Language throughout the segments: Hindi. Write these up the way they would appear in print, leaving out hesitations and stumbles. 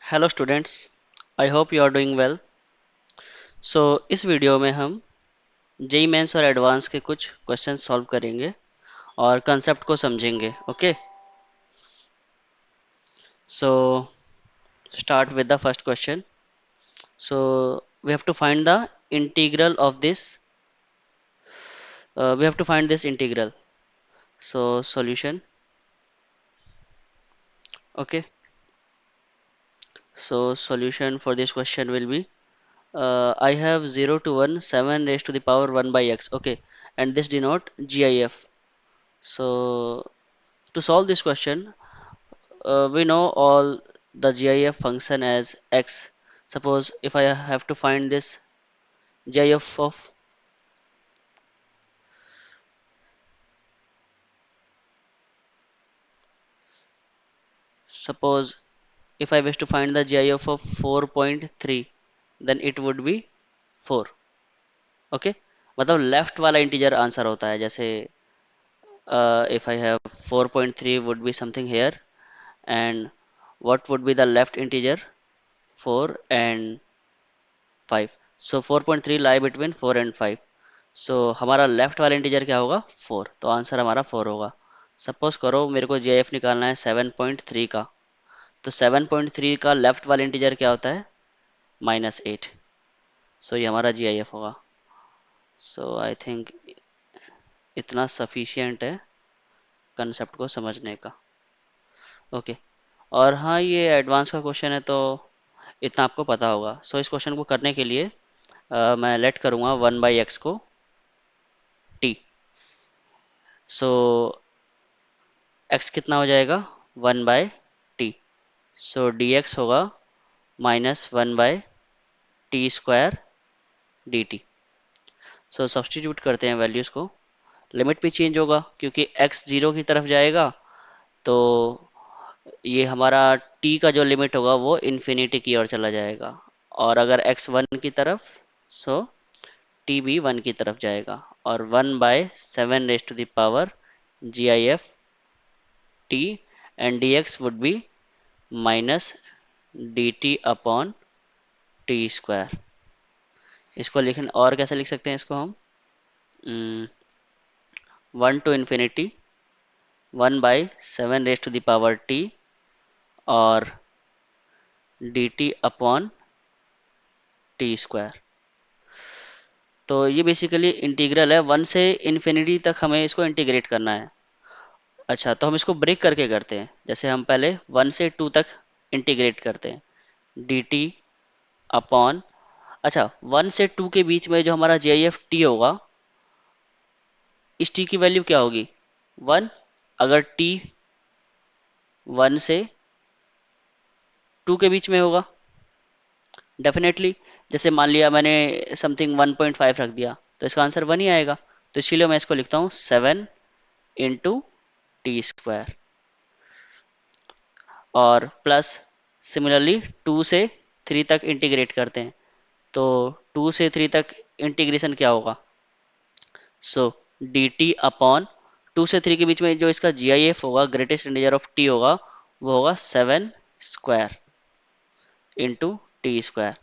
Hello students. I hope you are doing well. So इस वीडियो में हम जेई मेंस और एडवांस के कुछ क्वेश्चंस सॉल्व करेंगे और कंसेप्ट को समझेंगे। Okay, so start with the first question. So we have to find the integral of this we have to find this integral. So solution. Okay, so solution for this question will be I have 0 to 1 7 raised to the power 1 by x. Okay, and this denote GIF. So to solve this question, we know all the GIF function as x. Suppose if I have to find this GIF of, suppose if I wish to find the GIF of 4.3, then it would be 4. Okay, मतलब लेफ्ट वाला इंटीजर आंसर होता है। जैसे if I have 4.3 would be something here, and what would be the left integer? 4 and 5. So 4.3 lie between 4 and 5. So हमारा लेफ्ट वाला इंटीजर क्या होगा? 4। तो आंसर हमारा 4 होगा। सपोज करो मेरे को जीआईएफ निकालना है 7.3 का, तो 7.3 का लेफ्ट वाला इंटीजर क्या होता है? -8। सो ये हमारा जीआईएफ होगा। सो आई थिंक इतना सफिशियंट है कंसेप्ट को समझने का। ओके, और हाँ, ये एडवांस का क्वेश्चन है तो इतना आपको पता होगा। सो इस क्वेश्चन को करने के लिए मैं लेट करूँगा 1/x को t। सो x कितना हो जाएगा? 1/t। सो dx होगा -1/t² dt। सो सब्सटीट्यूट करते हैं वैल्यूज़ को। लिमिट भी चेंज होगा क्योंकि x 0 की तरफ जाएगा, तो ये हमारा t का जो लिमिट होगा वो इन्फिनिटी की ओर चला जाएगा। और अगर x 1 की तरफ, सो t भी 1 की तरफ जाएगा। और 1/7 raised to the power GIF t and dx would be -dt upon t²। इसको लिखने और कैसे लिख सकते हैं इसको हम? 1 to infinity 1/7 raised to the power t और dt अपॉन t²। तो ये बेसिकली इंटीग्रल है, 1 से इन्फिनिटी तक हमें इसको इंटीग्रेट करना है। अच्छा, तो हम इसको ब्रेक करके करते हैं। जैसे हम पहले 1 से 2 तक इंटीग्रेट करते हैं, dt अपॉन, अच्छा 1 से 2 के बीच में जो हमारा जी आई एफ टी होगा, इस टी की वैल्यू क्या होगी? 1। अगर टी 1 से 2 के बीच में होगा, डेफिनेटली, जैसे मान लिया मैंने समथिंग 1.5 रख दिया, तो इसका आंसर 1 ही आएगा। तो इसीलिए मैं इसको लिखता हूँ 7 इंटू t²। और प्लस सिमिलरली 2 से 3 तक इंटीग्रेट करते हैं, तो 2 से 3 तक इंटीग्रेशन क्या होगा? सो डी टी अपॉन 2 से 3 के बीच में जो इसका जी आई एफ होगा, ग्रेटेस्ट इंटीजर ऑफ टी होगा, वो होगा 7² into t²।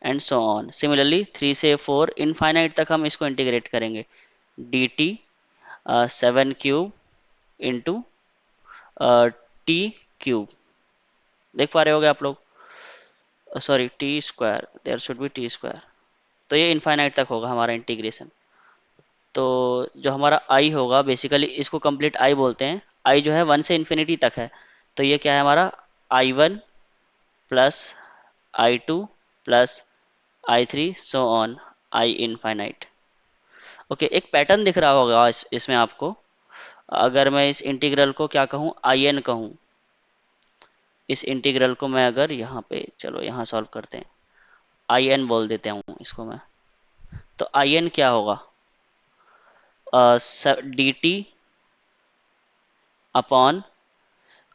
And so on. Similarly 3 से 4 इनफाइनाइट तक हम इसको इंटीग्रेट करेंगे, डी टी 7³ इंटू t³ देख पा रहे होगे आप लोग? Sorry, t², there should be t²। तो ये इनफाइनाइट तक होगा हमारा इंटीग्रेशन। तो जो हमारा आई होगा, बेसिकली इसको कंप्लीट आई बोलते हैं। आई जो है 1 से इन्फिनिटी तक है, तो ये क्या है हमारा? i1 plus i2 plus i3 so on I infinite. Okay, एक पैटर्न दिख रहा होगा इसमें आपको। अगर मैं इस इंटीग्रल को क्या कहूँ? आई एन कहूँ। इस इंटीग्रल को मैं अगर यहाँ पे, चलो यहाँ सॉल्व करते हैं, आई एन बोल देते हूँ इसको मैं। तो आई एन क्या होगा? डी टी अपॉन,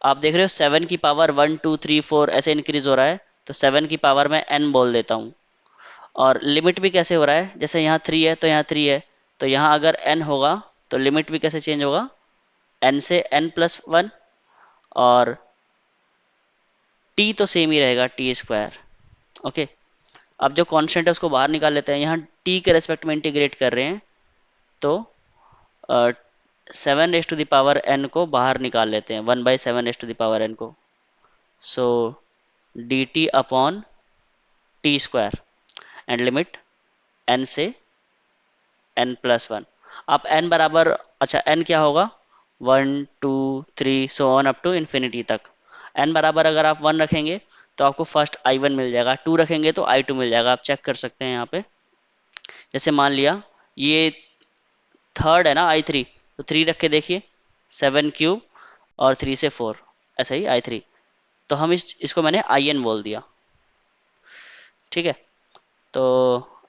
आप देख रहे हो 7 की पावर 1 2 3 4 ऐसे इंक्रीज हो रहा है, तो 7 की पावर में n बोल देता हूँ। और लिमिट भी कैसे हो रहा है? जैसे यहाँ 3 है तो यहाँ 3 है, तो यहाँ अगर n होगा तो लिमिट भी कैसे चेंज होगा? n से n+1। और टी तो सेम ही रहेगा, टी स्क्वायर। ओके, अब जो कांस्टेंट है उसको बाहर निकाल लेते हैं, यहाँ टी के रेस्पेक्ट में इंटीग्रेट कर रहे हैं, तो 7 raised to the power n को बाहर निकाल लेते हैं, 1/7 raised to the power n को। So D T upon T square and limit n से n+1। आप n बराबर, अच्छा n क्या होगा, 1 2 3 so on up to infinity तक। n बराबर अगर आप 1 रखेंगे तो आपको फर्स्ट i1 मिल जाएगा, 2 रखेंगे तो i2 मिल जाएगा। आप चेक कर सकते हैं यहाँ पे। जैसे मान लिया ये थर्ड है ना i3, तो 3 रख के देखिए, 7 क्यूब और 3 से 4, ऐसा ही i3। तो हम इसको मैंने in बोल दिया, ठीक है। तो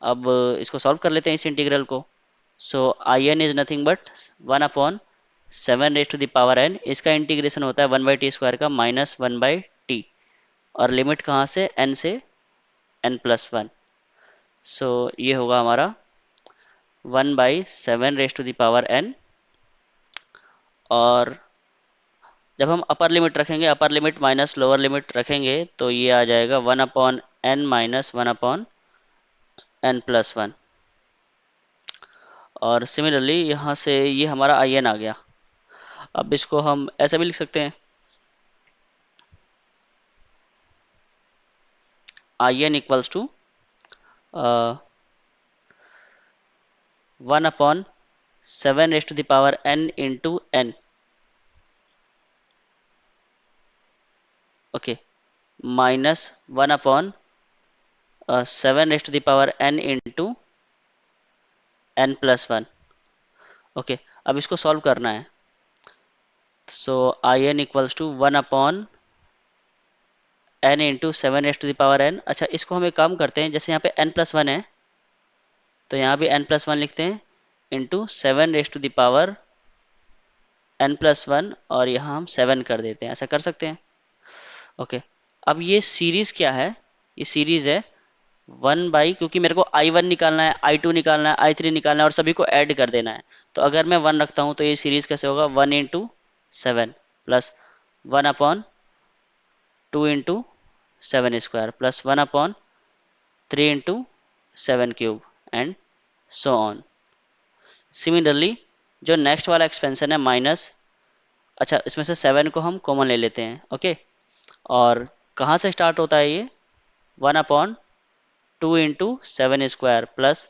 अब इसको सॉल्व कर लेते हैं इस इंटीग्रल को। सो in is nothing but 1/7 raised to the power n। इसका इंटीग्रेशन होता है 1/t² का -1/t, और लिमिट कहाँ से, n से n+1। सो ये होगा हमारा 1/7 raised to the power n। और जब हम अपर लिमिट रखेंगे, upper limit minus lower limit रखेंगे, तो ये आ जाएगा 1/n माइनस 1/n+1। और सिमिलरली यहाँ से ये हमारा in आ गया। अब इसको हम ऐसे भी लिख सकते हैं, in equals to 1/7 raised to the power n into n। Okay, minus 1/7 raised to the power n into n+1। Okay, अब इसको सॉल्व करना है। So in equals to 1/n into 7 raised to the power n। अच्छा, इसको हम एक काम करते हैं, जैसे यहाँ पे n+1 है, तो यहाँ भी n+1 लिखते हैं, into 7 raised to the power n+1, और यहाँ हम 7 कर देते हैं, ऐसा कर सकते हैं। ओके, अब ये सीरीज क्या है, ये सीरीज है 1 क्योंकि मेरे को i1 निकालना है, i2 निकालना है, i3 निकालना है, और सभी को ऐड कर देना है। तो अगर मैं 1 रखता हूँ तो ये सीरीज कैसे होगा, 1 into 7 plus 1/2 into 7 square plus 1/3 into 7 cube and so on. Similarly जो नेक्स्ट वाला एक्सपेंशन है माइनस, अच्छा इसमें से 7 को हम कॉमन ले लेते हैं। ओके, और कहाँ से स्टार्ट होता है ये, 1/2 into 7 square plus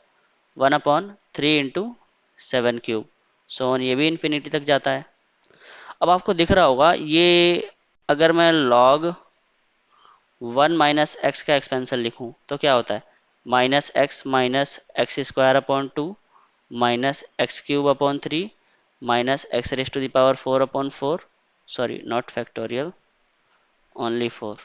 1/3 into 7 cube, so on, ये भी इन्फिनिटी तक जाता है। अब आपको दिख रहा होगा ये, अगर मैं log 1 - x का एक्सपेंशन लिखूं तो क्या होता है, -x - x² -x³ -x⁴/4, sorry not factorial, only 4।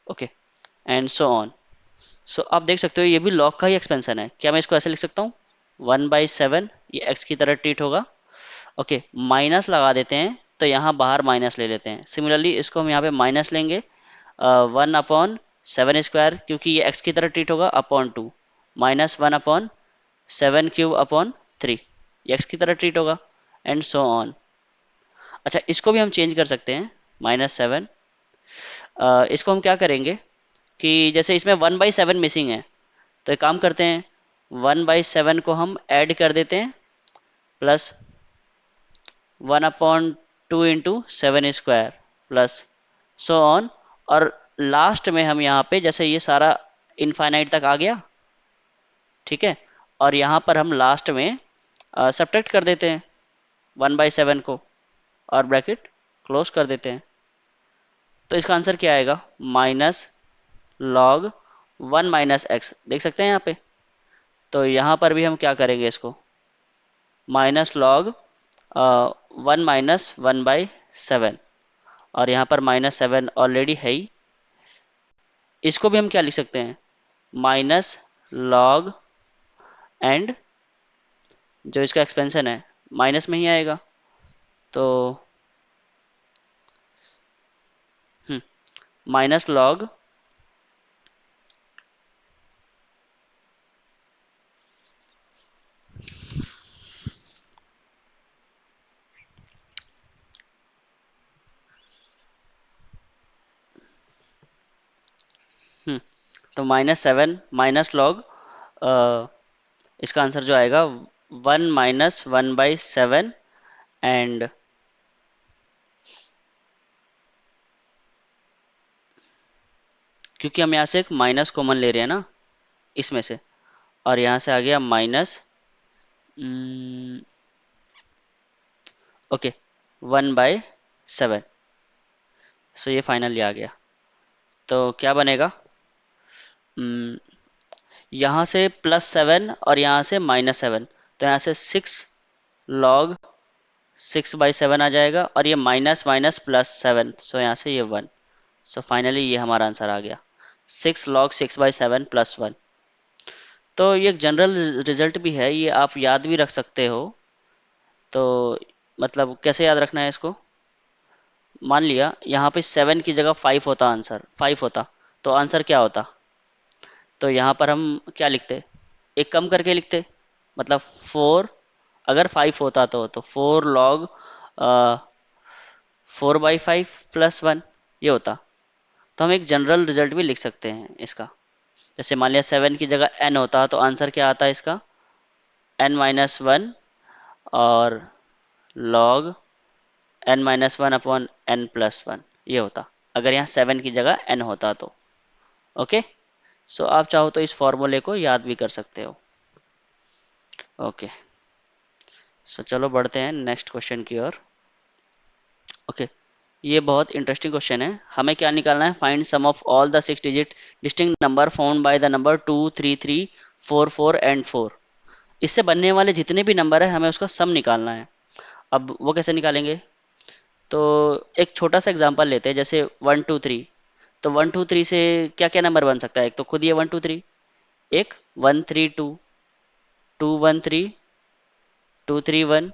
Okay, and so on. So आप देख सकते हो ये भी log का ही एक्सपेंशन है। क्या मैं इसको ऐसे लिख सकता हूँ, 1/7, ये x की तरह ट्रीट होगा। ओके, माइनस लगा देते हैं, तो यहाँ बाहर माइनस ले लेते हैं। सिमिलरली इसको हम यहाँ पे माइनस लेंगे, 1/7 स्क्वायर, क्योंकि ये x की तरह ट्रीट होगा, अपॉन 2, माइनस 1/7 क्यूब 3, x की तरह ट्रीट होगा, एंड सो ऑन। अच्छा, इसको भी हम चेंज कर सकते हैं, -7। इसको हम क्या करेंगे कि जैसे इसमें 1/7 मिसिंग है, तो एक काम करते हैं, 1/7 को हम ऐड कर देते हैं, plus 1/2 into 7 square plus so on. और लास्ट में हम यहाँ पे, जैसे ये सारा इनफाइनाइट तक आ गया, ठीक है, और यहाँ पर हम लास्ट में सब्ट्रैक्ट कर देते हैं 1/7 को, और ब्रैकेट क्लोज कर देते हैं। तो इसका आंसर क्या आएगा, -log 1 - x, देख सकते हैं यहाँ पे। तो यहाँ पर भी हम क्या करेंगे, इसको -1 - 1/7, और यहाँ पर -7 ऑलरेडी है ही। इसको भी हम क्या लिख सकते हैं, -log, एंड जो इसका एक्सपेंशन है माइनस में ही आएगा, तो -log तो -7 माइनस लॉग, इसका आंसर जो आएगा 1 - 1/7। एंड क्योंकि हम यहाँ से एक माइनस कॉमन ले रहे हैं ना इसमें से, और यहाँ से आ गया माइनस, ओके, 1/7। सो ये फाइनली आ गया। तो क्या बनेगा, हम्म, यहाँ से +7 और यहाँ से -7, तो यहाँ से 6 log 6/7 आ जाएगा, और ये माइनस माइनस +7, सो यहाँ से ये 1। सो फाइनली ये हमारा आंसर आ गया, 6 log 6/7 +1। तो ये एक जनरल रिजल्ट भी है, ये आप याद भी रख सकते हो। तो मतलब कैसे याद रखना है इसको, मान लिया यहाँ पे 7 की जगह 5 होता, आंसर 5 होता, तो आंसर क्या होता। तो यहाँ पर हम क्या लिखते, एक कम करके लिखते, मतलब 4, अगर 5 होता तो 4 log 4/5 +1 ये होता। तो हम एक जनरल रिजल्ट भी लिख सकते हैं इसका। जैसे मान लिया 7 की जगह n होता, तो आंसर क्या आता है इसका, n-1 और log n-1/n+1 ये होता, अगर यहाँ 7 की जगह n होता तो। ओके, सो आप चाहो तो इस फॉर्मूले को याद भी कर सकते हो। ओके, सो चलो बढ़ते हैं नेक्स्ट क्वेश्चन की ओर। ओके, ये बहुत इंटरेस्टिंग क्वेश्चन है। हमें क्या निकालना है, find sum of all the 6 digit distinct number found by the number 2, 3, 3, 4, 4 and 4। इससे बनने वाले जितने भी नंबर है हमें उसका सम निकालना है। अब वो कैसे निकालेंगे, तो एक छोटा सा एग्जांपल लेते हैं, जैसे 1, 2, 3। तो 1, 2, 3 से क्या क्या नंबर बन सकता है, एक तो खुद ये 1, 2, 3, एक 1, 3, 2, 2, 1, 3, 2, 3, 1,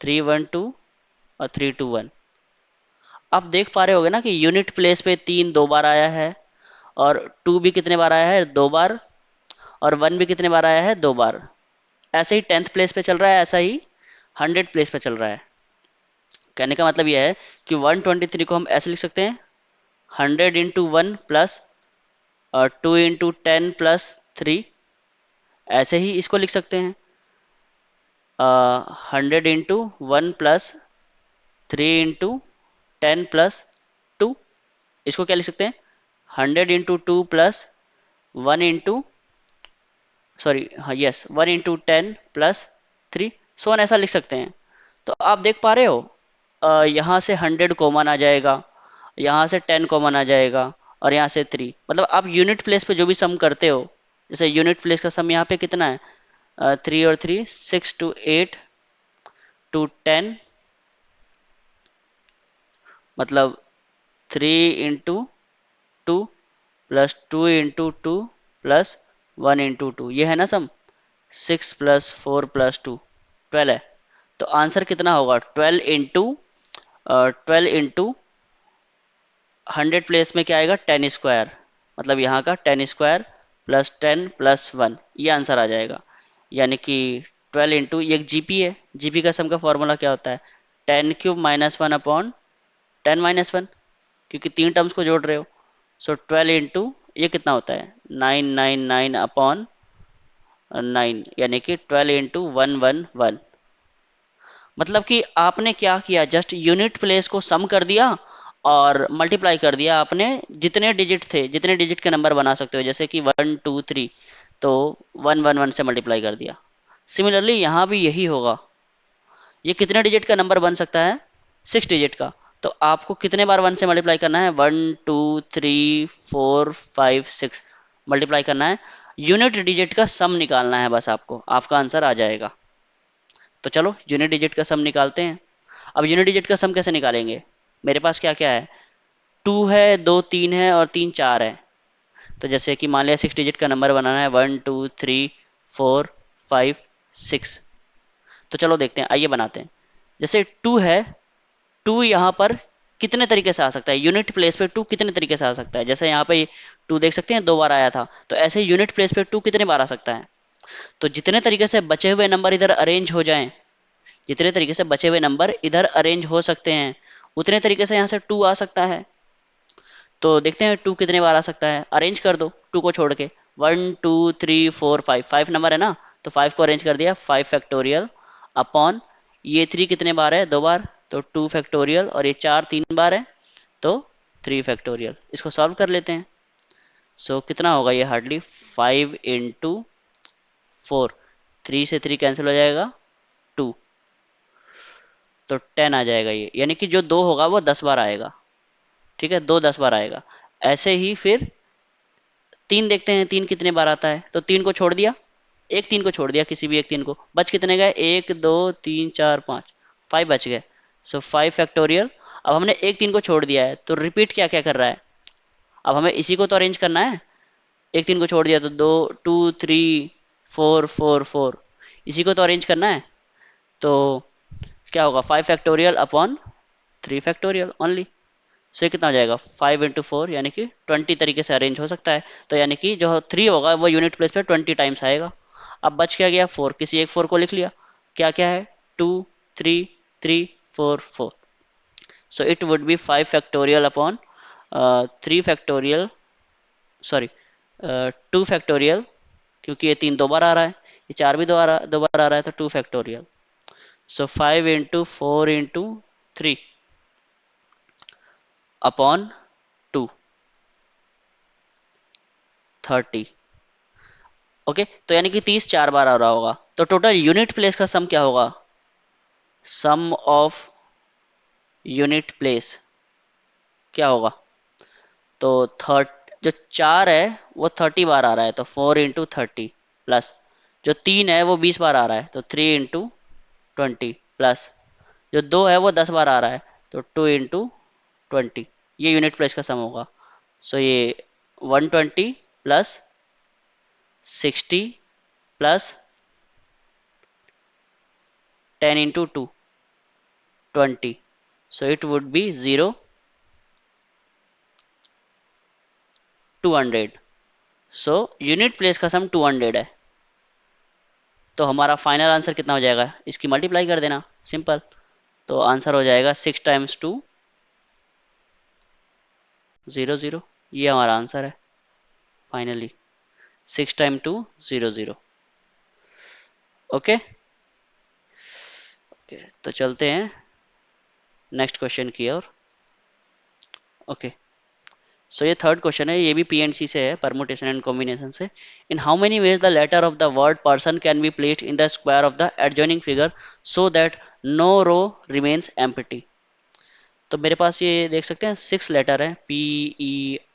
3, 1, 2 और 3, 2, 1। आप देख पा रहे होगे ना कि यूनिट प्लेस पे 3 दो बार आया है, और 2 भी कितने बार आया है, 2 बार, और 1 भी कितने बार आया है, 2 बार। ऐसे ही 10th प्लेस पे चल रहा है, ऐसा ही 100 प्लेस पे चल रहा है। कहने का मतलब यह है कि 123 को हम ऐसे लिख सकते हैं, 100 × 1 प्लस 2 × 10 + 3। ऐसे ही इसको लिख सकते हैं, 100 × 1 प्लस 3 × 10 + 2। इसको क्या लिख सकते हैं, 100 × 2 प्लस 1 सॉरी, हाँ यस, 1 × 10 + 3, सो ऑन ऐसा लिख सकते हैं। तो आप देख पा रहे हो, यहाँ से 100 कॉमन आ जाएगा, यहाँ से 10 कॉमन आ जाएगा, और यहाँ से 3। मतलब आप यूनिट प्लेस पे जो भी सम करते हो, जैसे यूनिट प्लेस का सम यहाँ पे कितना है, 3 और 3 6 to 8 to 10, मतलब 3 × 2 प्लस 2 × 2 प्लस 1 × 2, ये है ना सम। 6 + 4 + 2 12 है। तो आंसर कितना होगा, 12 प्लेस में क्या आएगा, 10 स्क्वायर, मतलब यहाँ का 10 स्क्वायर प्लस 10 + 1, ये आंसर आ जाएगा। यानी कि 12 ये एक जीपी है, जीपी का सम का फॉर्मूला क्या होता है, 10³ - 1/10 - 1, क्योंकि 3 टर्म्स को जोड़ रहे हो। सो 12 ये कितना होता है, 999/9, यानी कि 12 × 111। मतलब कि आपने क्या किया, जस्ट यूनिट प्लेस को सम कर दिया और मल्टीप्लाई कर दिया आपने, जितने डिजिट थे, जितने डिजिट के नंबर बना सकते हो, जैसे कि 1, 2, 3, तो 111 से मल्टीप्लाई कर दिया। सिमिलरली यहाँ भी यही होगा, ये कितने डिजिट का नंबर बन सकता है, 6 डिजिट का। तो आपको कितने बार 1 से मल्टीप्लाई करना है, 1, 2, 3, 4, 5, 6 मल्टीप्लाई करना है, यूनिट डिजिट का सम निकालना है बस आपको, आपका आंसर आ जाएगा। तो चलो यूनिट डिजिट का सम निकालते हैं। अब यूनिट डिजिट का सम कैसे निकालेंगे, मेरे पास क्या क्या है, 2 है, 2 3 है, और 3 4 है। तो जैसे कि मान लिया 6 डिजिट का नंबर बनाना है, 1, 2, 3, 4, 5, 6। तो चलो देखते हैं, आइए बनाते हैं। जैसे 2 है, 2 यहाँ पर कितने तरीके से आ सकता है, यूनिट प्लेस पे 2 कितने तरीके से आ सकता है, जैसे यहाँ पे 2 देख सकते हैं 2 बार आया था, तो ऐसे यूनिट प्लेस पे 2 कितने बार आ सकता है। तो जितने तरीके से बचे हुए नंबर इधर अरेंज हो जाएं, जितने तरीके से बचे हुए नंबर इधर अरेंज हो सकते हैं, उतने तरीके से यहाँ से 2 आ सकता है। तो देखते हैं टू कितने बार आ सकता है, अरेंज कर दो टू को छोड़ के। 1 2 3 4 5, 5 नंबर है ना, तो 5 को अरेंज कर दिया, 5 फैक्टोरियल अपॉन ये 3 कितने बार है, 2 बार, तो 2 फैक्टोरियल, और ये 4 3 बार है तो 3 फैक्टोरियल। इसको सॉल्व कर लेते हैं। सो कितना होगा ये, हार्डली 5 × 4, 3 से 3 कैंसिल हो जाएगा, 2, तो 10 आ जाएगा ये, यानी कि जो 2 होगा वो 10 बार आएगा। ठीक है, 2 10 बार आएगा। ऐसे ही फिर 3 देखते हैं, 3 कितने बार आता है, तो 3 को छोड़ दिया, एक 3 को छोड़ दिया, किसी भी एक 3 को, बच कितने गए, 1 2 3 4 5, 5 बच गए। सो 5 फैक्टोरियल। अब हमने एक 3 को छोड़ दिया है, तो रिपीट क्या क्या कर रहा है, अब हमें इसी को तो अरेंज करना है। एक 3 को छोड़ दिया तो 2 2 3 4 4 4, इसी को तो अरेंज करना है। तो क्या होगा, 5 फैक्टोरियल अपॉन 3 फैक्टोरियल ओनली। सो ये कितना हो जाएगा, 5 × 4, यानी कि 20 तरीके से अरेंज हो सकता है। तो यानी कि जो 3 होगा वो यूनिट प्लेस पे 20 टाइम्स आएगा। अब बच क्या गया, 4, किसी एक 4 को लिख लिया, क्या क्या है, 2 3 3 4 4। So it would be 5 factorial upon 3 factorial, sorry 2 factorial, क्योंकि ये 3 2 बार आ रहा है, ये 4 भी 2 बार आ रहा है, तो 2 फैक्टोरियल। सो 5 × 4 × 3 अपॉन 2, 30। ओके, तो यानी कि 30 4 बार आ रहा होगा, तो टोटल यूनिट प्लेस का सम क्या होगा, सम ऑफ यूनिट प्लेस क्या होगा, तो थर्ट जो 4 है वो 30 बार आ रहा है, तो 4 × 30, प्लस जो 3 है वो 20 बार आ रहा है, तो 3 × 20, प्लस जो 2 है वो 10 बार आ रहा है, तो 2 × 20, ये यूनिट प्लेस का सम होगा। सो ये 120 plus 60 plus 10 × 2, 20, so it would be 0 200। So unit place का सम 200 है। तो हमारा फाइनल आंसर कितना हो जाएगा, इसकी मल्टीप्लाई कर देना, सिंपल। तो आंसर हो जाएगा 6 × 2 0 0, ये हमारा आंसर है फाइनली, 6 × 2 0 0। ओके ओके, तो चलते हैं नेक्स्ट क्वेश्चन की ओर। ओके, सो ये थर्ड क्वेश्चन है, ये भी पीएनसी से है, परमुटेशन एंड कॉम्बिनेशन से। In how many ways the letter of the word person can be placed in the square of the adjoining figure so that no row remains empty. तो मेरे पास ये देख सकते हैं 6 लेटर है, PERSON।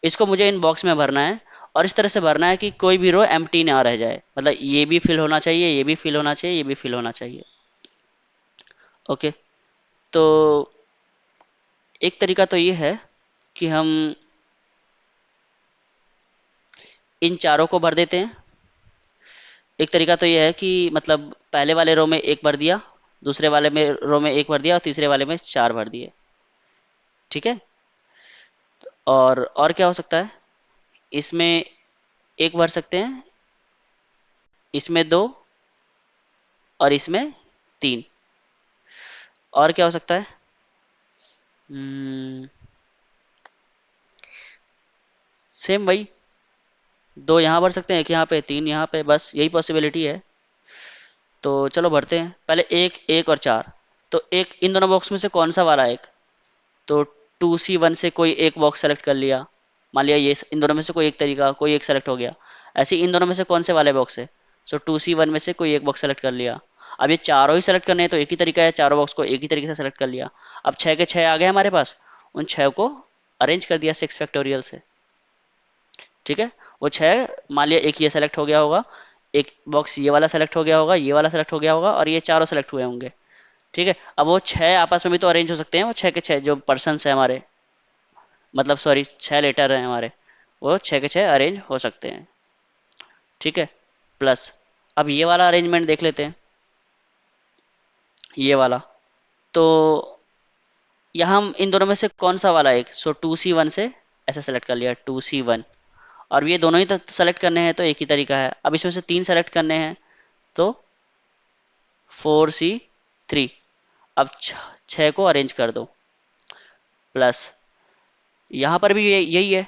इसको मुझे इन बॉक्स में भरना है, और इस तरह से भरना है कि कोई भी रो एम्प्टी ना रह जाए, मतलब ये भी फिल होना चाहिए, ये भी फिल होना चाहिए, ये भी फिल होना चाहिए। ओके, तो एक तरीका तो ये है कि हम इन चारों को भर देते हैं। एक तरीका तो ये है कि मतलब पहले वाले रो में एक भर दिया, दूसरे वाले में रो में एक भर दिया, और तीसरे वाले में 4 भर दिए। ठीक है, और क्या हो सकता है, इसमें एक भर सकते हैं, इसमें 2, और इसमें 3। और क्या हो सकता है, सेम वही, 2 यहाँ भर सकते हैं, एक यहाँ पे, 3 यहाँ पे, बस यही पॉसिबिलिटी है। तो चलो भरते हैं, पहले एक, एक और 4। तो एक इन दोनों बॉक्स में से कौन सा वाला एक, तो 2C1 से कोई एक बॉक्स सेलेक्ट कर लिया, मान लिया ये इन दोनों में से कोई एक तरीका, कोई एक सेलेक्ट हो गया। ऐसे ही इन दोनों में से कौन से वाले बॉक्स है, सो 2C1 में से कोई एक बॉक्स सेलेक्ट कर लिया। अब ये चारों ही सेलेक्ट करने हैं, तो एक ही तरीका है, चारों बॉक्स को एक ही तरीके से सेलेक्ट कर लिया। अब 6 के 6 आ गए हमारे पास, उन 6 को अरेंज कर दिया 6 फैक्टोरियल से। ठीक है, वो 6, मान लिया एक ये सेलेक्ट हो गया होगा, एक बॉक्स ये वाला सेलेक्ट हो गया होगा, ये वाला सेलेक्ट हो गया होगा, और ये चारों सेलेक्ट हुए होंगे। ठीक है, अब वो 6 आपस में भी तो अरेंज हो सकते हैं, वो 6 के 6 जो पर्सन है हमारे, मतलब सॉरी 6 लेटर हैं हमारे, वो 6 के 6 अरेंज हो सकते हैं। ठीक है, प्लस अब ये वाला अरेंजमेंट देख लेते हैं, ये वाला। तो यहाँ हम इन दोनों में से कौन सा वाला एक, सो 2C1 से ऐसे सेलेक्ट कर लिया, 2C1, और ये दोनों ही तो सेलेक्ट करने हैं, तो एक ही तरीका है। अब इसमें से 3 सेलेक्ट करने हैं, तो 4C3। अब 6 को अरेंज कर दो, प्लस यहाँ पर भी यही है।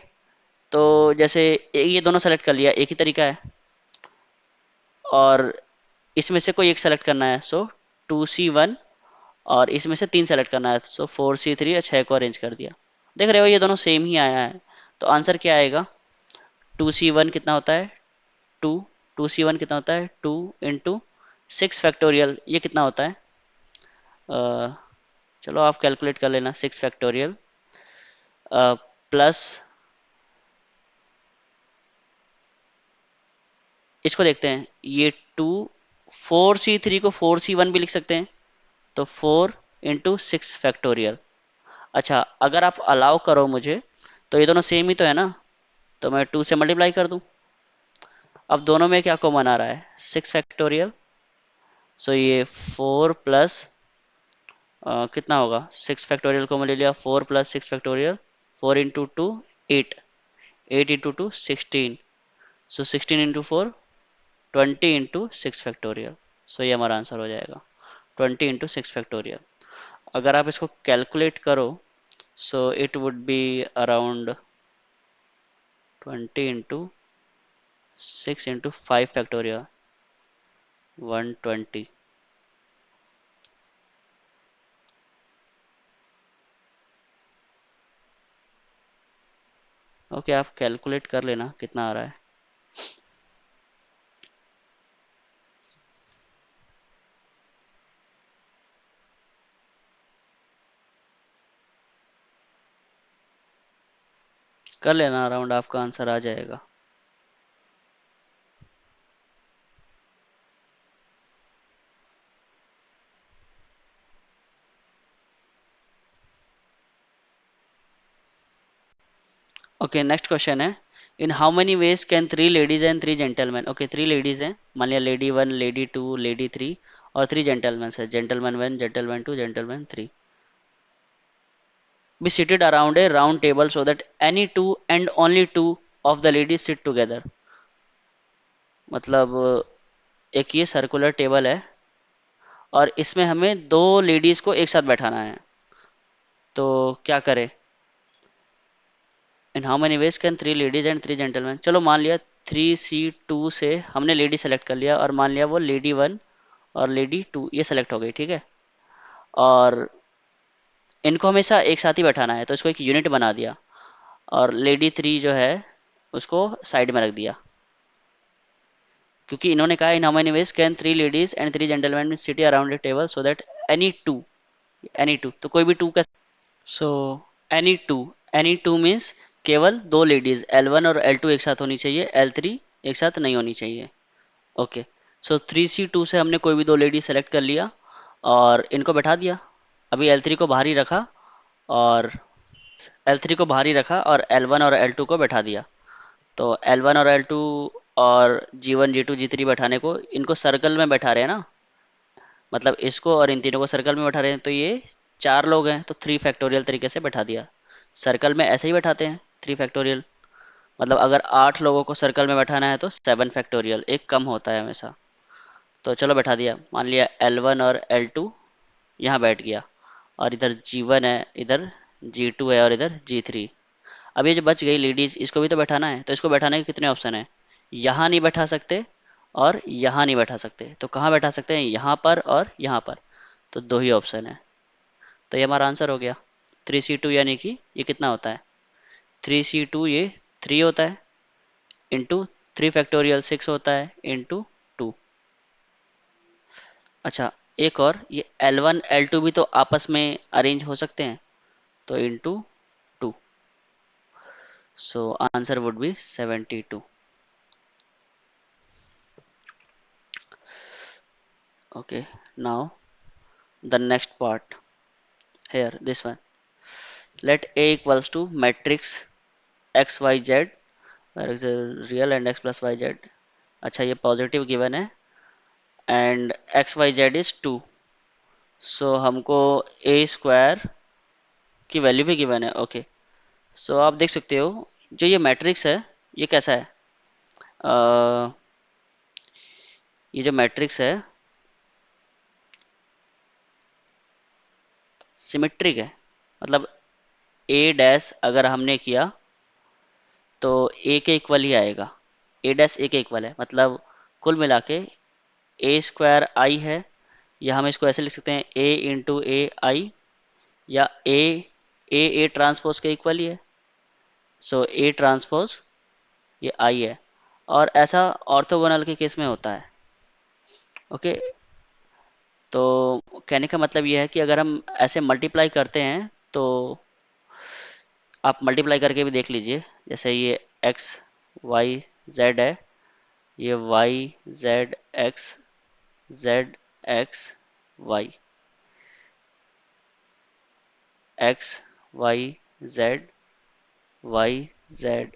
तो जैसे ये दोनों सेलेक्ट कर लिया, एक ही तरीका है, और इसमें से कोई एक सेलेक्ट करना है, सो 2C1, और इसमें से 3 सेलेक्ट करना है, सो 4C3, या 6 को अरेंज कर दिया। देख रहे हो ये दोनों सेम ही आया है। तो आंसर क्या आएगा? 2C1 कितना होता है? 2। 2C1 कितना होता है? 2 × 6 फैक्टोरियल, ये कितना होता है? अ, चलो आप कैलकुलेट कर लेना। 6 फैक्टोरियल प्लस, इसको देखते हैं, ये 2, 4C3 को 4C1 भी लिख सकते हैं, तो 4 × 6 फैक्टोरियल। अच्छा, अगर आप अलाउ करो मुझे, तो ये दोनों सेम ही तो है ना, तो मैं 2 से मल्टीप्लाई कर दूं। अब दोनों में क्या कॉमन आ रहा है? 6 फैक्टोरियल। सो ये 4 प्लस कितना होगा? 6 फैक्टोरियल को ले लिया, 4 + 6 फैक्टोरियल, 4 × 2 8, 8 × 2 16, सो 16 × 4 20 × 6 फैक्टोरियल। सो ये हमारा आंसर हो जाएगा, 20 × 6 फैक्टोरियल। अगर आप इसको कैलकुलेट करो, so it would be around 20 × 6 × 5 factorial, 120। Okay, आप कैलकुलेट कर लेना कितना आ रहा है। कर लेना, अराउंड आपका आंसर आ जाएगा। ओके, नेक्स्ट क्वेश्चन है, इन how many veg can 3 ladies and 3 gentleman, okay 3 ladies हैं, मान लिया लेडी 1, लेडी 2, लेडी 3, और 3 जेंटलमैन है, gentleman 1, gentleman 2, gentleman 3, be seated around a round table so that any two and only two of the ladies sit together। मतलब एक ये सर्कुलर टेबल है, और इसमें हमें 2 लेडीज को एक साथ बैठाना है, तो क्या करें? इन how many veg can 3 ladies and 3 gentleman, चलो मान लिया 3C2 से हमने लेडी सेलेक्ट कर लिया, और मान लिया वो लेडी 1 और लेडी 2 ये सेलेक्ट हो गई, ठीक है, और इनको हमेशा एक साथ ही बैठाना है, तो इसको एक यूनिट बना दिया, और लेडी 3 जो है उसको साइड में रख दिया, क्योंकि इन्होंने कहा इन how many veg can 3 ladies and 3 gentleman seat around a table so that any two, any 2, तो कोई भी 2 का, सो एनी 2, एनी 2 मीन्स केवल 2 लेडीज L1 और L2 एक साथ होनी चाहिए, L3 एक साथ नहीं होनी चाहिए। ओके, सो 3C2 से हमने कोई भी 2 लेडी सेलेक्ट कर लिया और इनको बैठा दिया। अभी L3 को बाहर ही रखा, और L3 को बाहर ही रखा और L1 और L2 को बैठा दिया। तो L1 और L2 और G1 G2 G3 बैठाने को, इनको सर्कल में बैठा रहे हैं ना, मतलब इसको और इन तीनों को सर्कल में बैठा रहे हैं, तो ये 4 लोग हैं, तो 3 फैक्टोरियल तरीके से बैठा दिया। सर्कल में ऐसे ही बैठाते हैं 3 फैक्टोरियल, मतलब अगर 8 लोगों को सर्कल में बैठाना है तो 7 फैक्टोरियल, एक कम होता है हमेशा। तो चलो बैठा दिया, मान लिया L1 और L2 यहाँ बैठ गया, और इधर G1 है, इधर G2 है, और इधर G3। अब ये जो बच गई लेडीज, इसको भी तो बैठाना है, तो इसको बैठाने के कितने ऑप्शन है? यहाँ नहीं बैठा सकते, और यहाँ नहीं बैठा सकते, तो कहाँ बैठा सकते हैं? यहाँ पर और यहाँ पर, तो 2 ही ऑप्शन है। तो ये हमारा आंसर हो गया 3C2, यानी कि ये कितना होता है? 3C2 ये 3 होता है, इंटू 3 फैक्टोरियल 6 होता है, इंटू 2। अच्छा, एक और, ये L1 L2 भी तो आपस में अरेंज हो सकते हैं, तो into 2, so answer would be 72। Okay, now the next part, here this one, let A equals to matrix x y z, where is the real and x plus y z। अच्छा, ये पॉजिटिव गिवन है, and x y z is 2, so हमको ए स्क्वायर की वैल्यू भी गिवन है। ओके, सो आप देख सकते हो जो ये मैट्रिक्स है, ये कैसा है? अ, ये जो मैट्रिक्स है सिमेट्रिक है, मतलब ए डैश अगर हमने किया तो ए के इक्वल ही आएगा। ए डैश ए के इक्वल है, मतलब कुल मिला के ए स्क्वायर आई है, या हम इसको ऐसे लिख सकते हैं ए इंटू ए आई, या ए ट्रांसपोज के इक्वल ही है। सो ए ट्रांसपोज ये आई है, और ऐसा ऑर्थोगोनल के केस में होता है। ओके, तो कहने का मतलब ये है कि अगर हम ऐसे मल्टीप्लाई करते हैं तो आप मल्टीप्लाई करके भी देख लीजिए। जैसे ये एक्स वाई जेड है, ये y z x y, x y z y z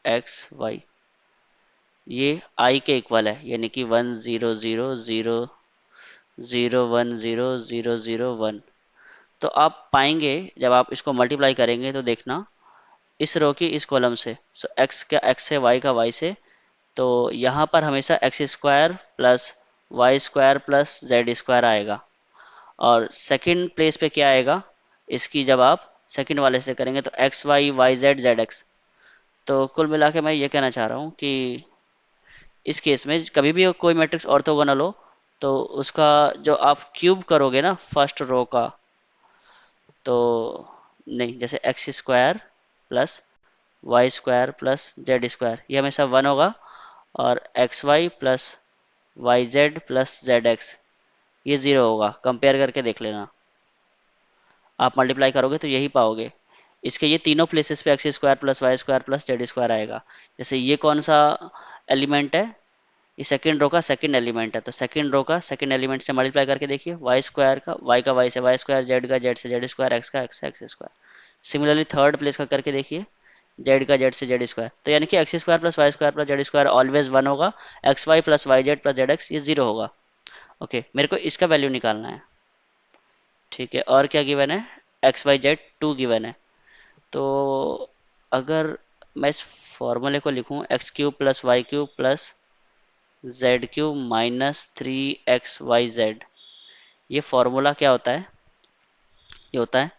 x y, ये आई के इक्वल है, यानी कि 1 0 0 0 0 1 0 0 0 1। तो आप पाएंगे जब आप इसको मल्टीप्लाई करेंगे तो देखना, इस रो की इस कॉलम से, सो एक्स का एक्स से, वाई का वाई से, तो यहाँ पर हमेशा x square plus y square plus z square आएगा। और सेकंड प्लेस पे क्या आएगा, इसकी जब आप सेकंड वाले से करेंगे तो x y y z z x. तो कुल मिला के मैं ये कहना चाह रहा हूँ कि इस केस में कभी भी कोई मैट्रिक्स ऑर्थोगोनल हो तो उसका जो आप क्यूब करोगे ना फर्स्ट रो का, तो नहीं, जैसे x square plus y square plus z square ये हमेशा 1 होगा, और x y plus y z plus z x ये 0 होगा। कंपेयर करके देख लेना, आप मल्टीप्लाई करोगे तो यही पाओगे। इसके ये तीनों प्लेसेस पे x square plus y square plus z square आएगा। जैसे ये कौन सा एलिमेंट है, ये सेकंड रो का सेकंड एलिमेंट है, तो सेकंड रो का सेकंड एलिमेंट से मल्टीप्लाई करके देखिए, वाई स्क्वायर का वाई से वाई स्क्वायर, जेड का जेड से जेड स्क्वायर, एक्स का एक्स से x square. Similarly third place का करके देखिए, जेड का जेड से जेड स्क्वायर, तो यानी कि x square plus y square plus z square always 1 होगा, x y plus y z plus z x ये 0 होगा। ओके, मेरे को इसका वैल्यू निकालना है। ठीक है, और क्या गिवन है, एक्स वाई जेड 2 गिवन है। तो अगर मैं इस फॉर्मूले को लिखूं, x cube plus y cube plus z cube minus 3xyz, ये फॉर्मूला क्या होता है, ये होता है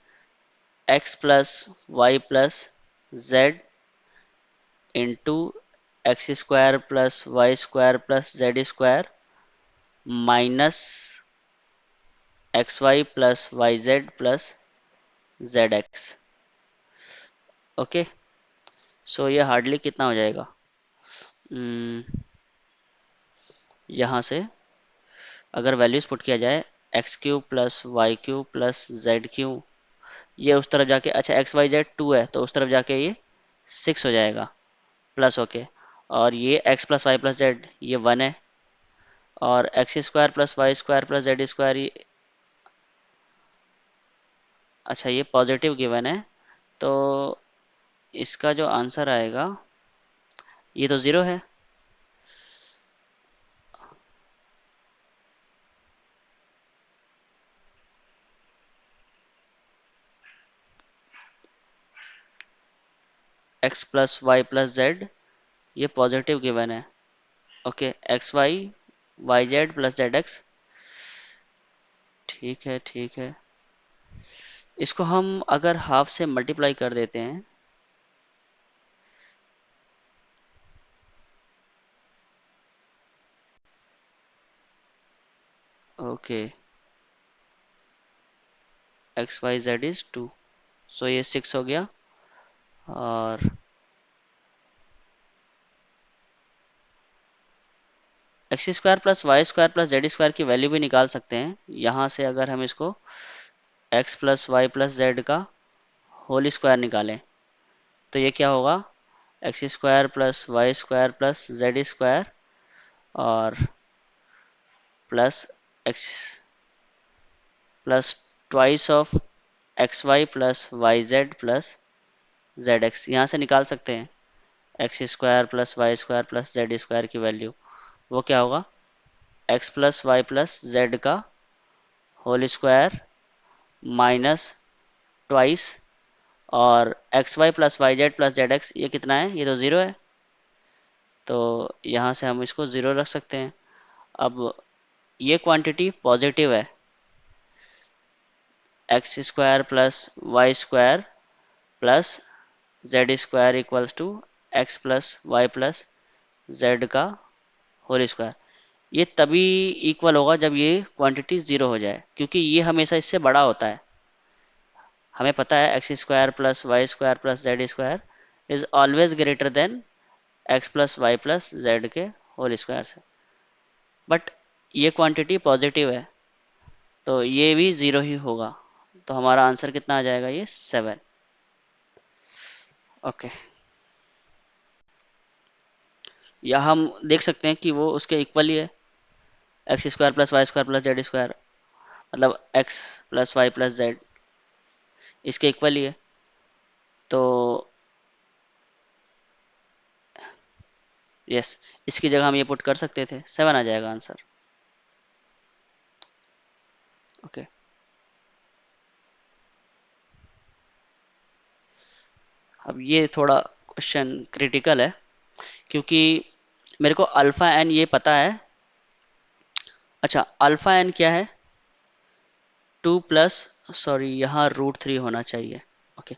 x plus y plus z into x square plus y square plus z square minus x y plus y z plus z x. Okay, so ये हार्डली कितना हो जाएगा, यहाँ से अगर वैल्यूज पुट किया जाए, x cube plus y cube plus z cube, ये उस तरफ जाके, अच्छा एक्स वाई जेड 2 है तो उस तरफ जाके ये 6 हो जाएगा प्लस। ओके, और ये x plus y plus z ये 1 है, और x square plus y square plus z square ये, अच्छा ये पॉजिटिव गिवन है, तो इसका जो आंसर आएगा ये तो 0 है। X plus y plus z ये पॉजिटिव गिवन है। Okay, x y y z plus z x, ठीक है ठीक है। इसको हम अगर हाफ से मल्टीप्लाई कर देते हैं, okay, x y z is 2, so ये 6 हो गया, और x square plus y square plus z square की वैल्यू भी निकाल सकते हैं। यहाँ से अगर हम इसको x plus y plus z का होल स्क्वायर निकालें तो ये क्या होगा, x square plus y square plus z square और plus x plus twice of x y plus y z plus z x. यहाँ से निकाल सकते हैं x square plus y square plus z square की वैल्यू, वो क्या होगा, x plus y plus z का होल स्क्वायर माइनस ट्वाइस, और x y plus y z plus z x ये कितना है, ये तो 0 है, तो यहाँ से हम इसको 0 रख सकते हैं। अब ये क्वांटिटी पॉजिटिव है, x square plus y square plus z square equals to x plus y plus z का होल स्क्वायर। ये तभी इक्वल होगा जब ये क्वांटिटी ज़ीरो हो जाए, क्योंकि ये हमेशा इससे बड़ा होता है। हमें पता है x square plus y square plus z square is always greater than x plus y plus z के होल स्क्वायर से। बट ये क्वांटिटी पॉजिटिव है, तो ये भी ज़ीरो ही होगा। तो हमारा आंसर कितना आ जाएगा, ये 7। ओके, या हम देख सकते हैं कि वो उसके इक्वल ही है, x square plus y square plus z square, मतलब x plus y plus z इसके इक्वल ही है। तो यस, इसकी जगह हम ये पुट कर सकते थे, 7 आ जाएगा आंसर। ओके, अब ये थोड़ा क्वेश्चन क्रिटिकल है, क्योंकि मेरे को अल्फ़ा एन ये पता है। अच्छा, अल्फ़ा एन क्या है, 2 प्लस, सॉरी यहाँ √3 होना चाहिए। ओके,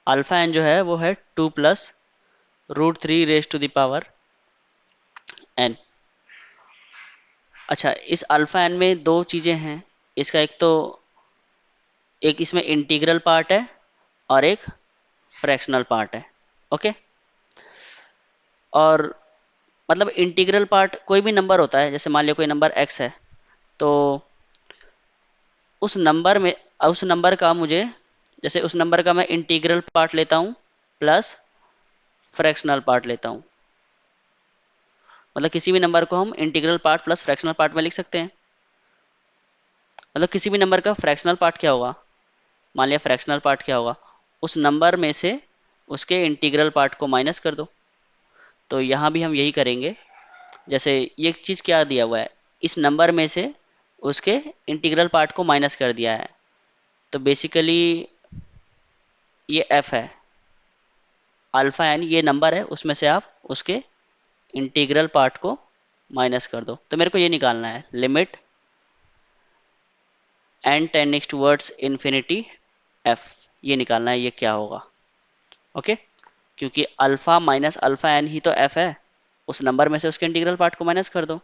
अल्फ़ा एन जो है वो है 2 प्लस √3 raise to the power n. अच्छा, इस अल्फ़ा एन में दो चीज़ें हैं। इसका एक तो एक इसमें इंटीग्रल पार्ट है और एक फ्रैक्शनल पार्ट है। ओके, और मतलब इंटीग्रल पार्ट कोई भी नंबर होता है, जैसे मान लिया कोई नंबर x है, तो उस नंबर का मुझे, जैसे उस नंबर का मैं इंटीग्रल पार्ट लेता हूँ प्लस फ्रैक्शनल पार्ट लेता हूँ। मतलब किसी भी नंबर को हम integral part plus fractional part में लिख सकते हैं। मतलब किसी भी नंबर का फ्रैक्शनल पार्ट क्या होगा, मान लिया फ्रैक्शनल पार्ट क्या होगा, उस नंबर में से उसके इंटीग्रल पार्ट को माइनस कर दो। तो यहाँ भी हम यही करेंगे। जैसे ये चीज़ क्या दिया हुआ है, इस नंबर में से उसके इंटीग्रल पार्ट को माइनस कर दिया है, तो बेसिकली ये f है, अल्फा एन ये नंबर है, उसमें से आप उसके इंटीग्रल पार्ट को माइनस कर दो। तो मेरे को ये निकालना है, limit n tendings towards infinity f, ये निकालना है ये क्या होगा। ओके, क्योंकि अल्फा माइनस अल्फा एन ही तो f है, उस नंबर में से उसके इंटीग्रल पार्ट को माइनस कर दो।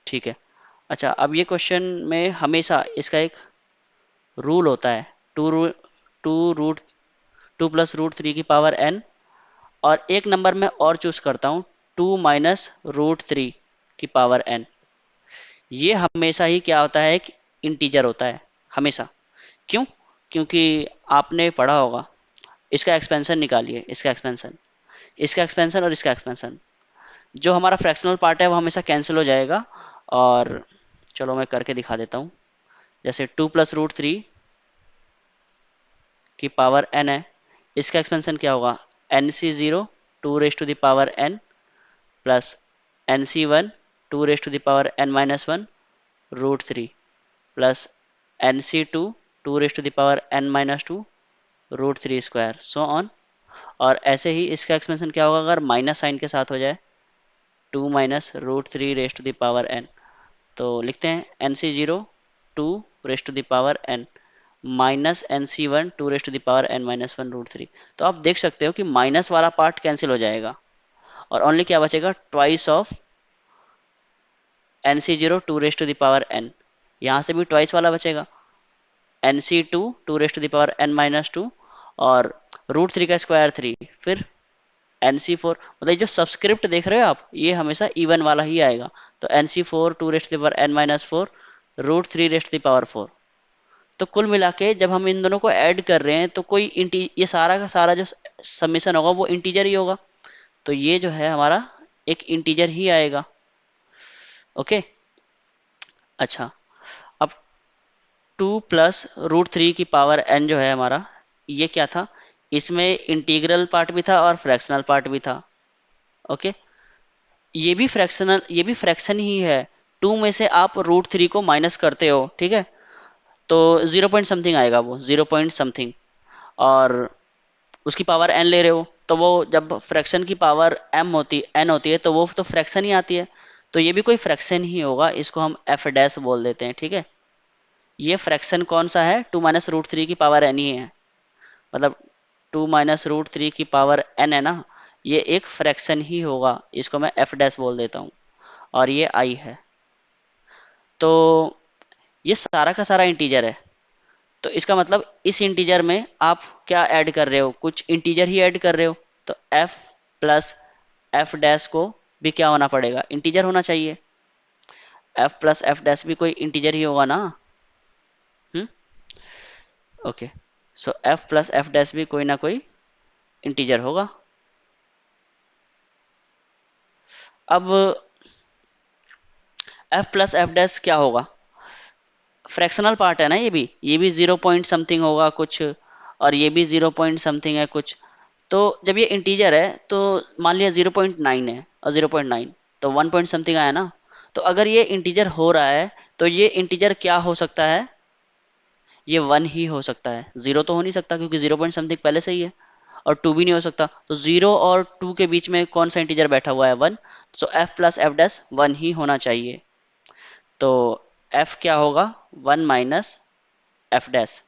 ठीक है। अच्छा, अब ये क्वेश्चन में हमेशा इसका एक रूल होता है, टू रू टू रूट 2 + √3 की पावर n, और एक नंबर मैं और चूज करता हूँ, 2 - √3 की पावर n। ये हमेशा ही क्या होता है, कि इंटीजर होता है हमेशा। क्यों? क्योंकि आपने पढ़ा होगा, इसका एक्सपेंशन निकालिए, इसका एक्सपेंशन और इसका एक्सपेंशन, जो हमारा फ्रैक्शनल पार्ट है वो हमेशा कैंसिल हो जाएगा। और चलो मैं करके दिखा देता हूँ। जैसे 2 + √3 की पावर n है, इसका एक्सपेंशन क्या होगा, NC0 2 ⁻n plus NC1 2 ⁻n-1 √3 plus NC2 2 ⁻n-2 √3 square so on. और ऐसे ही इसका एक्सपेंशन क्या होगा अगर माइनस साइन के साथ हो जाए, 2 - √3 तो लिखते हैं NC0 2 माइनस NC1 2 ⁻n-1 √3। तो आप देख सकते हो कि माइनस वाला पार्ट कैंसिल हो जाएगा और ओनली क्या बचेगा, ट्वाइस ऑफ NC0 2 यहाँ से भी ट्वाइस वाला बचेगा, NC2 2 और √3 का स्क्वायर 3, फिर NC4, मतलब ये जो सबस्क्रिप्ट देख रहे हो आप, ये हमेशा इवन वाला ही आएगा। तो NC4 2 √3 तो कुल मिला के जब हम इन दोनों को ऐड कर रहे हैं तो कोई ये सारा का सारा जो समीशन होगा वो इंटीजर ही होगा। तो ये जो है हमारा एक इंटीजर ही आएगा। ओके, अच्छा, अब 2 + √3 की पावर n जो है हमारा, ये क्या था, इसमें इंटीग्रल पार्ट भी था और फ्रैक्शनल पार्ट भी था। ओके, ये भी फ्रैक्शन ही है। 2 में से आप √3 को माइनस करते हो, ठीक है, तो 0 पॉइंट समथिंग आएगा, वो 0 पॉइंट समथिंग, और उसकी पावर n ले रहे हो, तो वो जब फ्रैक्शन की पावर n होती है तो वो तो फ्रैक्शन ही आती है। तो ये भी कोई फ्रैक्शन ही होगा, इसको हम f डैश बोल देते हैं, ठीक है। ये फ्रैक्शन कौन सा है, 2 - √3 की पावर n ही है, मतलब 2 - √3 की पावर n है ना, ये एक फ्रैक्शन ही होगा, इसको मैं f डैश बोल देता हूँ, और ये i है। तो ये सारा का सारा इंटीजर है, तो इसका मतलब इस इंटीजर में आप क्या ऐड कर रहे हो, कुछ इंटीजर ही ऐड कर रहे हो, तो f प्लस f डैश को भी क्या होना पड़ेगा, इंटीजर होना चाहिए। f प्लस f डैश भी कोई इंटीजर ही होगा ना। हम्म, ओके, सो f प्लस f डैश भी कोई ना कोई इंटीजर होगा। अब f प्लस f डैश क्या होगा, फ्रैक्शनल पार्ट है ना, ये भी 0 पॉइंट समथिंग होगा कुछ, और ये भी 0 पॉइंट समथिंग है कुछ। तो जब ये इंटीजर है तो मान लिया 0.9 है, और 0.9 तो 1 पॉइंट समथिंग आया ना। तो अगर ये इंटीजर हो रहा है तो ये इंटीजर क्या हो सकता है, ये 1 ही हो सकता है, 0 तो हो नहीं सकता क्योंकि 0 पॉइंट समथिंग पहले से ही है, और 2 भी नहीं हो सकता, तो 0 और 2 के बीच में कौन सा इंटीजर बैठा हुआ है, 1। सो f प्लस f डैश 1 ही होना चाहिए। तो f क्या होगा, 1 माइनस f डैश।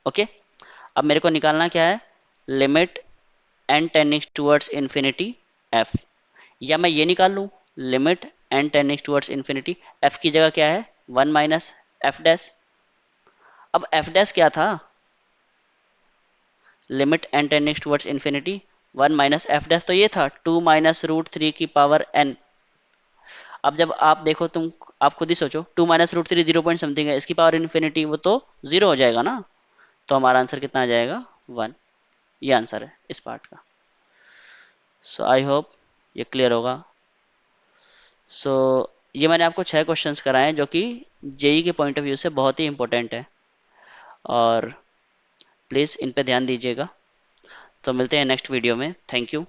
ओके, अब मेरे को निकालना क्या है, limit n tending towards infinity f, या मैं ये निकाल लूँ, limit n tending towards infinity, f की जगह क्या है, 1 माइनस f डैश। अब f डैश क्या था, limit n tending towards infinity 1 minus f dash, तो ये था 2 - √3 की पावर n। अब जब आप देखो, आप खुद ही सोचो, 2 - √3 0 पॉइंट समथिंग है, इसकी पावर इन्फिनिटी वो तो 0 हो जाएगा ना, तो हमारा आंसर कितना आ जाएगा, 1। ये आंसर है इस पार्ट का। सो आई होप ये क्लियर होगा। सो ये मैंने आपको 6 क्वेश्चंस कराए हैं जो कि जेई के पॉइंट ऑफ व्यू से बहुत ही इंपॉर्टेंट है, और प्लीज़ इन पे ध्यान दीजिएगा। तो मिलते हैं नेक्स्ट वीडियो में, थैंक यू।